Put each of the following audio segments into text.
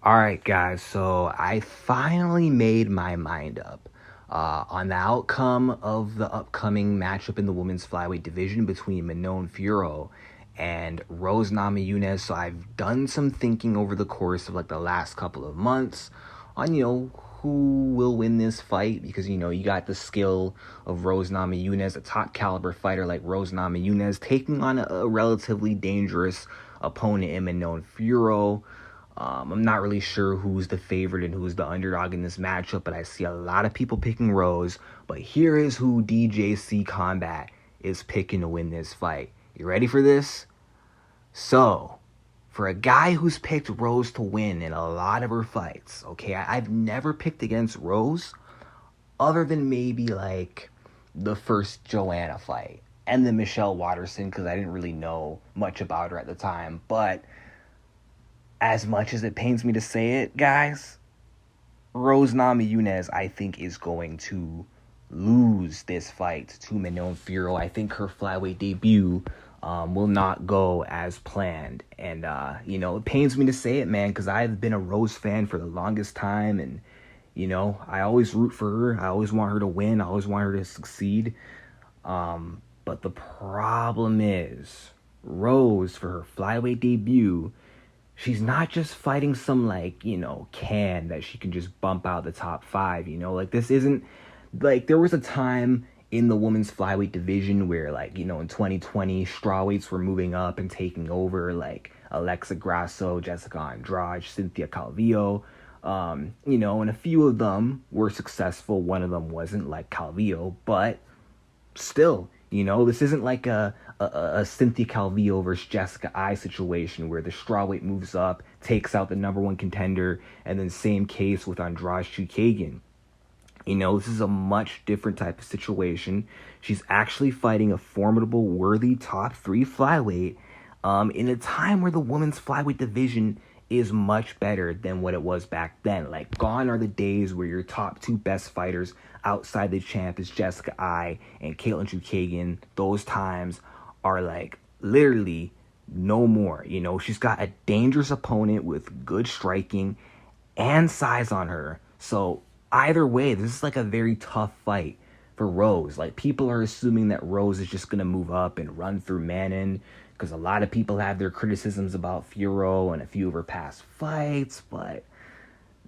Alright, guys, so I finally made my mind up on the outcome of the upcoming matchup in the women's flyweight division between Manon Fiorot and Rose Namajunas. So I've done some thinking over the course of like the last couple of months on, who will win this fight because, you got the skill of Rose Namajunas, a top caliber fighter like Rose Namajunas, taking on a relatively dangerous opponent in Manon Fiorot. I'm not really sure who's the favorite and who's the underdog in this matchup, but I see a lot of people picking Rose. But here is who DJC Combat is picking to win this fight. You ready for this? So, for a guy who's picked Rose to win in a lot of her fights, okay, I've never picked against Rose other than maybe like the first Joanna fight and the Michelle Waterson because I didn't really know much about her at the time. But as much as it pains me to say it, guys, Rose Namajunas, I think, is going to lose this fight to Manon Fiorot. I think her flyweight debut will not go as planned. And, it pains me to say it, man, because I've been a Rose fan for the longest time. And, I always root for her. I always want her to win. I always want her to succeed. But the problem is, Rose, for her flyweight debut, she's not just fighting some, can that she can just bump out the top five, this isn't, there was a time in the women's flyweight division where, in 2020, strawweights were moving up and taking over, Alexa Grasso, Jessica Andrade, Cynthia Calvillo, and a few of them were successful. One of them wasn't, like Calvillo, but still, this isn't like a Cynthia Calvillo versus Jessica I situation where the strawweight moves up, takes out the number one contender, and then same case with Andrade Chukagian. This is a much different type of situation. She's actually fighting a formidable, worthy top three flyweight in a time where the women's flyweight division is much better than what it was back then. Gone are the days where your top two best fighters outside the champ is Jessica I and Caitlin Chukagian. Those times are literally no more. She's got a dangerous opponent with good striking and size on her. So either way, this is a very tough fight for Rose. People are assuming that Rose is just going to move up and run through Manon because a lot of people have their criticisms about Fiorot and a few of her past fights, but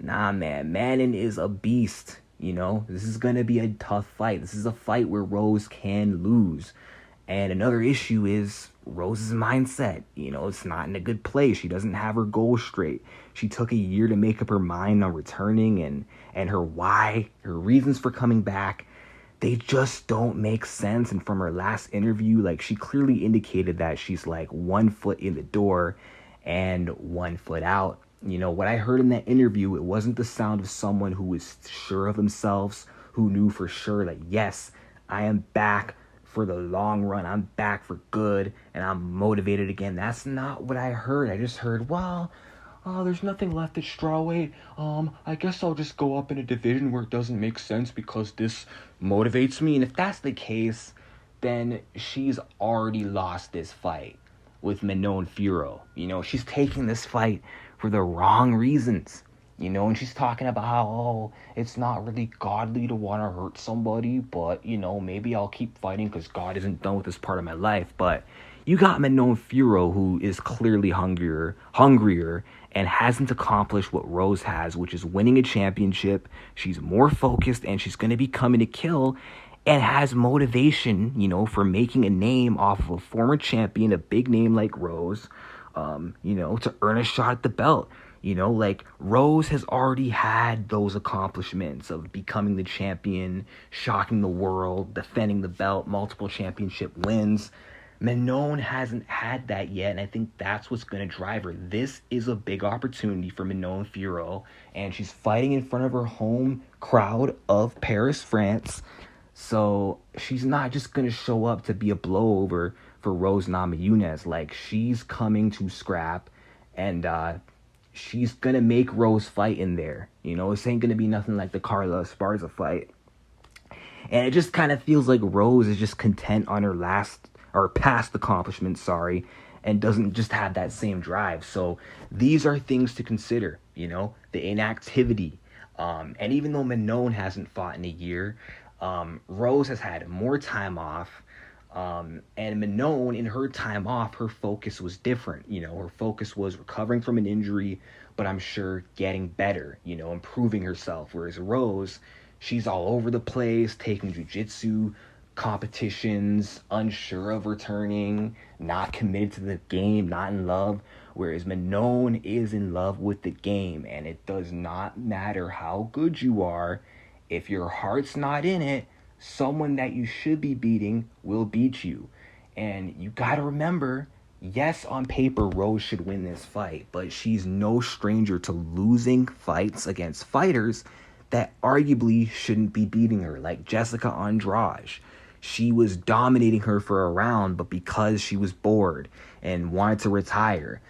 nah, man, Manon is a beast. This is going to be a tough fight. This is a fight where Rose can lose. And another issue is Rose's mindset. It's not in a good place. She doesn't have her goals straight. She took a year to make up her mind on returning, and her why, her reasons for coming back, they just don't make sense. And from her last interview, she clearly indicated that she's 1 foot in the door and 1 foot out. What I heard in that interview, it wasn't the sound of someone who was sure of themselves, who knew for sure that, yes, I am back for the long run. I'm back for good, and I'm motivated again. That's not what I heard. I just heard, there's nothing left at strawweight. I guess I'll just go up in a division where it doesn't make sense because this motivates me. And if that's the case, then she's already lost this fight with Manon Fiorot. She's taking this fight for the wrong reasons. And she's talking about how, it's not really godly to want to hurt somebody, but, maybe I'll keep fighting because God isn't done with this part of my life. But you got Manon Fiorot, who is clearly hungrier, and hasn't accomplished what Rose has, which is winning a championship. She's more focused, and she's going to be coming to kill, and has motivation, for making a name off of a former champion, a big name like Rose, to earn a shot at the belt. Rose has already had those accomplishments of becoming the champion, shocking the world, defending the belt, multiple championship wins. Manon hasn't had that yet, and I think that's what's going to drive her. This is a big opportunity for Manon Fiorot, and she's fighting in front of her home crowd of Paris, France. So she's not just going to show up to be a blowover for Rose Namajunas. She's coming to scrap, and she's going to make Rose fight in there. This ain't going to be nothing like the Carla Esparza fight. And it just kind of feels like Rose is just content on her past accomplishments, and doesn't just have that same drive. So these are things to consider, the inactivity. And even though Manon hasn't fought in a year, Rose has had more time off. And Manon, in her time off, her focus was different. Her focus was recovering from an injury, but I'm sure getting better, improving herself. Whereas Rose, she's all over the place, taking jiu-jitsu competitions, unsure of returning, not committed to the game, not in love. Whereas Manon is in love with the game, and it does not matter how good you are. If your heart's not in it, someone that you should be beating will beat you. And you gotta remember, yes, on paper, Rose should win this fight, but she's no stranger to losing fights against fighters that arguably shouldn't be beating her, like Jessica Andrade. She was dominating her for a round, but because she was bored and wanted to retire,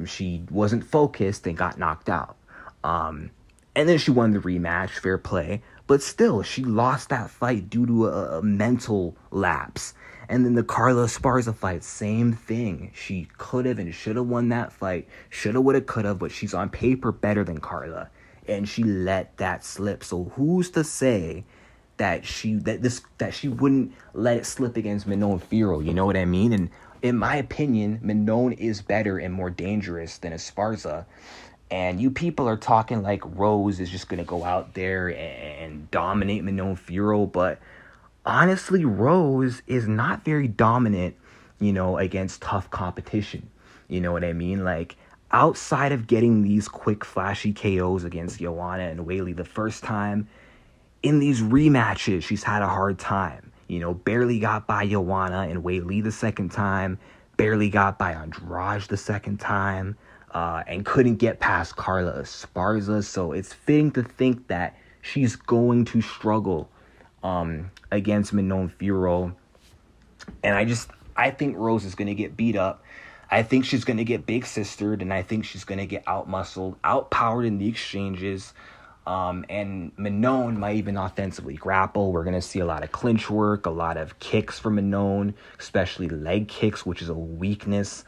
she wasn't focused and got knocked out. And then she won the rematch, fair play. But still, she lost that fight due to a mental lapse. And then the Carla Esparza fight, same thing. She could have and should have won that fight. Shoulda, woulda, coulda, but she's on paper better than Carla. And she let that slip. So who's to say that she wouldn't let it slip against Manon Fiorot? You know what I mean? And in my opinion, Manon is better and more dangerous than Esparza. And you people are talking like Rose is just going to go out there and dominate Manon Fiorot. But honestly, Rose is not very dominant, against tough competition. You know what I mean? Like, outside of getting these quick, flashy KOs against Joanna and Weili the first time, in these rematches, she's had a hard time. Barely got by Joanna and Weili the second time. Barely got by Andrade the second time. And couldn't get past Carla Esparza. So it's fitting to think that she's going to struggle against Manon Fiorot. And I think Rose is going to get beat up. I think she's going to get big sistered, and I think she's going to get out-muscled, out-powered in the exchanges. And Manon might even offensively grapple. We're going to see a lot of clinch work, a lot of kicks from Manon, especially leg kicks, which is a weakness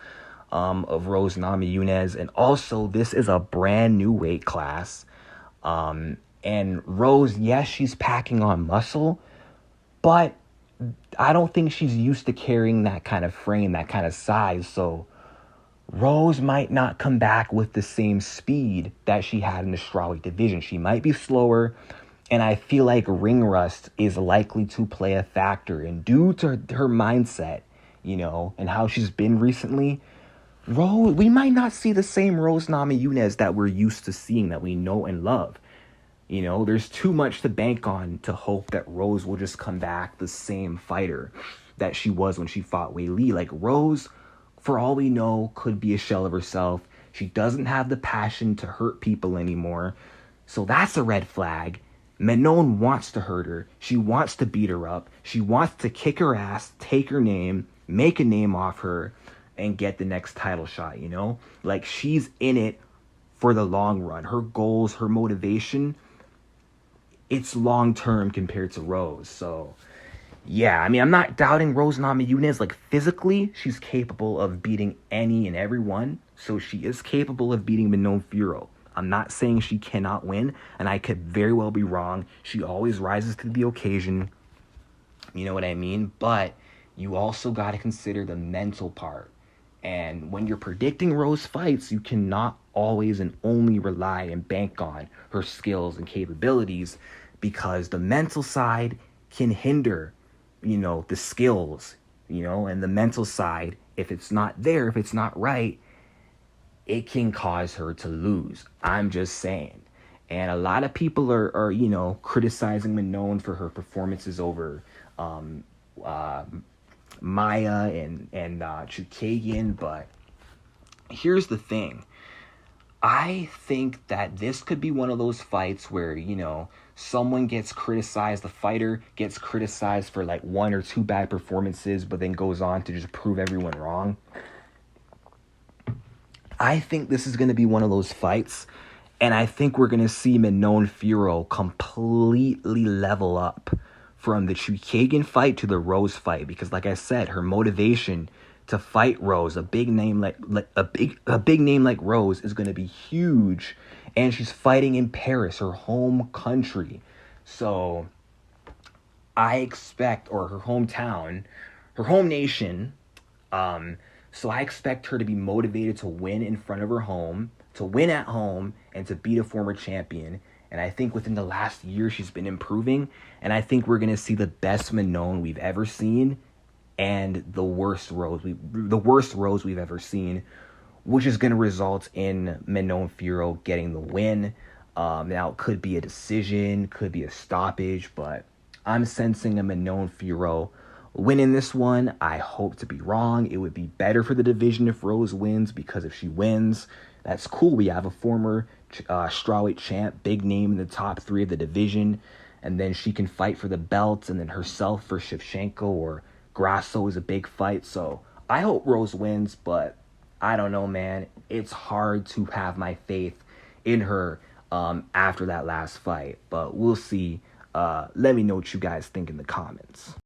of Rose Namajunas. And also, this is a brand new weight class. And Rose, yes, she's packing on muscle, but I don't think she's used to carrying that kind of frame, that kind of size. So Rose might not come back with the same speed that she had in the strawweight division. She might be slower, and I feel like ring rust is likely to play a factor. And due to her mindset, and how she's been recently, we might not see the same Rose Namajunas that we're used to seeing, that we know and love. There's too much to bank on to hope that Rose will just come back the same fighter that she was when she fought Weili. Like, Rose, for all we know, could be a shell of herself. She doesn't have the passion to hurt people anymore. So that's a red flag. Manon wants to hurt her. She wants to beat her up. She wants to kick her ass, take her name, make a name off her, and get the next title shot, Like, she's in it for the long run. Her goals, her motivation, it's long-term compared to Rose. So, yeah, I'm not doubting Rose Namajunas. Like, physically, she's capable of beating any and everyone. So she is capable of beating Manon Fiorot. I'm not saying she cannot win, and I could very well be wrong. She always rises to the occasion. You know what I mean? But you also got to consider the mental part. And when you're predicting Rose fights, you cannot always and only rely and bank on her skills and capabilities, because the mental side can hinder, the skills, and the mental side, if it's not there, if it's not right, it can cause her to lose. I'm just saying. And a lot of people are criticizing Manon for her performances over Maya and Chukagian, but here's the thing. I think that this could be one of those fights where, someone gets criticized, the fighter gets criticized for like one or two bad performances, but then goes on to just prove everyone wrong. I think this is going to be one of those fights, and I think we're going to see Manon Fiorot completely level up from the Chukagian fight to the Rose fight, because like I said, her motivation to fight Rose. A big name like a big name like Rose is going to be huge, and she's fighting in Paris, her home country. So I expect, or her hometown, her home nation. So I expect her to be motivated to win in front of her home, to win at home, and to beat a former champion. And I think within the last year, she's been improving. And I think we're gonna see the best Manon we've ever seen, and the worst Rose we've ever seen, which is gonna result in Manon Fiorot getting the win. Now it could be a decision, could be a stoppage, but I'm sensing a Manon Fiorot winning this one. I hope to be wrong. It would be better for the division if Rose wins, because if she wins, that's cool. We have a former strawweight champ, big name in the top 3 of the division, and then she can fight for the belts, and then herself for Shevchenko or Grasso is a big fight. So I hope Rose wins, but I don't know, man. It's hard to have my faith in her after that last fight, but we'll see. Let me know what you guys think in the comments.